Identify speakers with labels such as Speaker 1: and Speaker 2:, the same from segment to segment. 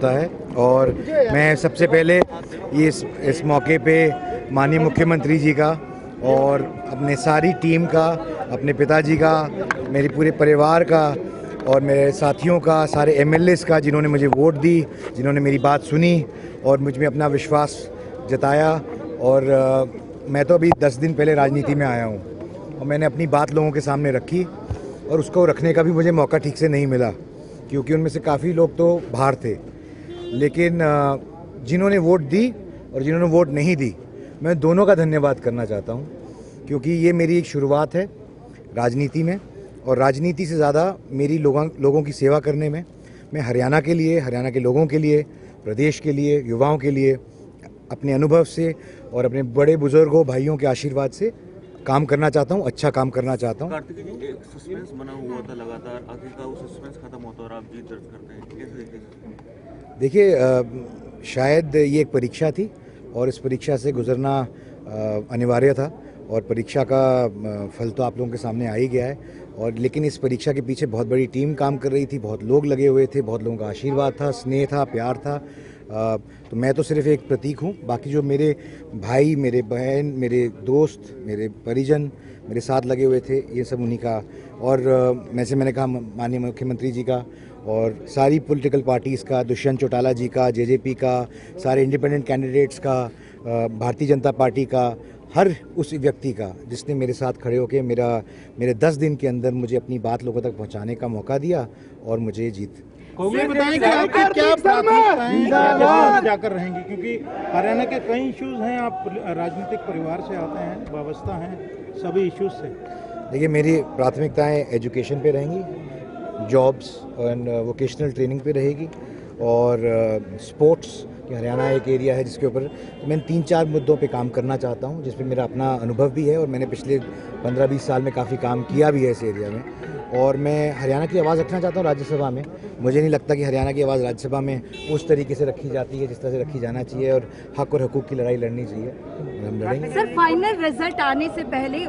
Speaker 1: होता है। और मैं सबसे पहले इस मौके पे माननीय मुख्यमंत्री जी का और अपने सारी टीम का, अपने पिताजी का, मेरे पूरे परिवार का और मेरे साथियों का, सारे एमएलएस का जिन्होंने मुझे वोट दी, जिन्होंने मेरी बात सुनी और मुझ में अपना विश्वास जताया। और मैं तो अभी 10 दिन पहले राजनीति में आया हूँ और मैंने अपनी बात लोगों के सामने रखी और उसको रखने का भी मुझे मौका ठीक से नहीं मिला, क्योंकि उनमें से काफ़ी लोग तो बाहर थे। लेकिन जिन्होंने वोट दी और जिन्होंने वोट नहीं दी, मैं दोनों का धन्यवाद करना चाहता हूँ, क्योंकि ये मेरी एक शुरुआत है राजनीति में। और राजनीति से ज़्यादा मेरी लोगों की सेवा करने में मैं हरियाणा के लिए, हरियाणा के लोगों के लिए, प्रदेश के लिए, युवाओं के लिए अपने अनुभव से और अपने बड़े बुजुर्गों भाइयों के आशीर्वाद से काम करना चाहता हूँ, अच्छा काम करना चाहता हूँ।
Speaker 2: कार्तिक जी, एक सस्पेंस बना हुआ था लगातार, आखिरकार वो सस्पेंस खत्म होता और आप जीत दर्ज करते हैं, कैसे देखते हैं?
Speaker 1: देखिए, शायद ये एक परीक्षा थी और इस परीक्षा से गुजरना अनिवार्य था और परीक्षा का फल तो आप लोगों के सामने आ ही गया है। और लेकिन इस परीक्षा के पीछे बहुत बड़ी टीम काम कर रही थी, बहुत लोग लगे हुए थे, बहुत लोगों का आशीर्वाद था, स्नेह था, प्यार था। तो मैं तो सिर्फ एक प्रतीक हूँ। बाकी जो मेरे भाई, मेरे बहन, मेरे दोस्त, मेरे परिजन मेरे साथ लगे हुए थे, ये सब उन्हीं का। और मैंने कहा माननीय मुख्यमंत्री जी का और सारी पॉलिटिकल पार्टीज़ का, दुष्यंत चौटाला जी का, जेजेपी का, सारे इंडिपेंडेंट कैंडिडेट्स का, भारतीय जनता पार्टी का, हर उस व्यक्ति का जिसने मेरे साथ खड़े होकर मेरे 10 दिन के अंदर मुझे अपनी बात लोगों तक पहुंचाने का मौका दिया और मुझे जीत।
Speaker 3: ये बताएं कि आपकी क्या प्राथमिकताएं जाकर रहेंगी, क्योंकि हरियाणा के कई इश्यूज हैं, आप राजनीतिक परिवार से आते हैं, वाबस्ता हैं सभी इश्यूज से।
Speaker 1: देखिए, मेरी प्राथमिकताएं एजुकेशन पे रहेंगी, जॉब्स एंड वोकेशनल ट्रेनिंग पे रहेगी और स्पोर्ट्स कि हरियाणा एक एरिया है जिसके ऊपर मैं 3-4 मुद्दों पे काम करना चाहता हूँ, जिस पे मेरा अपना अनुभव भी है और मैंने पिछले 15-20 साल में काफ़ी काम किया भी है इस एरिया में। और मैं हरियाणा की आवाज़ रखना चाहता हूँ राज्यसभा में। मुझे नहीं लगता कि हरियाणा की आवाज़ राज्यसभा में उस तरीके से रखी जाती है जिस तरह से रखी जाना चाहिए और हक और हकूक़ की लड़ाई लड़नी चाहिए। हम लड़ेंगे।
Speaker 4: सर, फाइनल रिजल्ट आने से पहले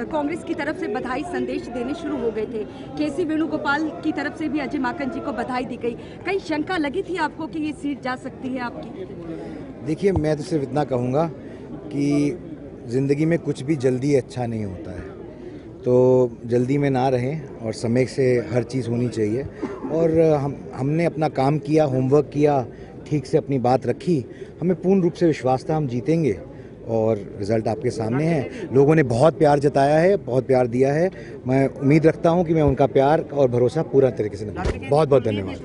Speaker 4: कांग्रेस की तरफ से बधाई संदेश देने शुरू हो गए थे। केसी वेणुगोपाल की तरफ से भी अजय माकन जी को बधाई दी गई। कहीं शंका लगी थी आपको कि ये सीट जा सकती है आपकी?
Speaker 1: देखिए, मैं तो सिर्फ इतना कहूँगा कि ज़िंदगी में कुछ भी जल्दी अच्छा नहीं होता है, तो जल्दी में ना रहें और समय से हर चीज़ होनी चाहिए। और हमने अपना काम किया, होमवर्क किया, ठीक से अपनी बात रखी, हमें पूर्ण रूप से विश्वास था हम जीतेंगे और रिज़ल्ट आपके सामने है। लोगों ने बहुत प्यार जताया है, बहुत प्यार दिया है। मैं उम्मीद रखता हूं कि मैं उनका प्यार और भरोसा पूरा तरीके से निभाऊंगा। बहुत बहुत धन्यवाद।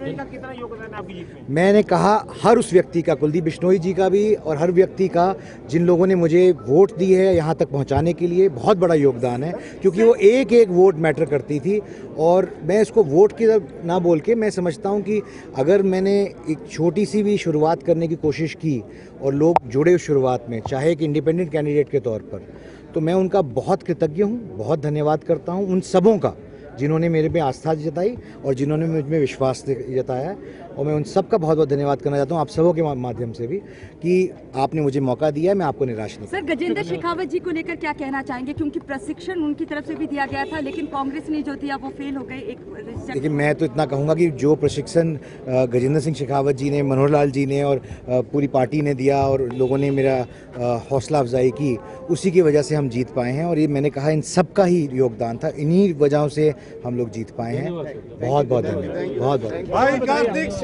Speaker 1: मैंने कहा हर उस व्यक्ति का, कुलदीप बिश्नोई जी का भी और हर व्यक्ति का जिन लोगों ने मुझे वोट दी है यहाँ तक पहुँचाने के लिए, बहुत बड़ा योगदान है, क्योंकि वो एक एक वोट मैटर करती थी। और मैं इसको वोट की तरफ ना बोल के मैं समझता हूँ कि अगर मैंने एक छोटी सी भी शुरुआत करने की कोशिश की और लोग जुड़े उस शुरुआत में, चाहे एक इंडिपेंडेंट कैंडिडेट के तौर पर, तो मैं उनका बहुत कृतज्ञ हूँ, बहुत धन्यवाद करता हूँ उन सबों का जिन्होंने मेरे पे आस्था जताई और जिन्होंने मुझ में विश्वास जताया है। और मैं उन सब का बहुत बहुत धन्यवाद करना चाहता हूँ आप सबों के माध्यम से भी कि आपने मुझे मौका दिया है, मैं आपको निराश नहीं।
Speaker 4: सर, गजेंद्र शेखावत जी को लेकर क्या कहना चाहेंगे, क्योंकि प्रशिक्षण उनकी तरफ से भी दिया गया था लेकिन कांग्रेस ने जो दिया वो फेल हो गए।
Speaker 1: देखिए, मैं तो इतना कहूँगा कि जो प्रशिक्षण गजेंद्र सिंह शेखावत जी ने, मनोहर लाल जी ने और पूरी पार्टी ने दिया और लोगों ने मेरा हौसला अफजाई की, उसी की वजह से हम जीत पाए हैं। और ये मैंने कहा इन सब का ही योगदान था, इन्हीं वजहों से हम लोग जीत पाए हैं। बहुत बहुत धन्यवाद। बहुत बहुत।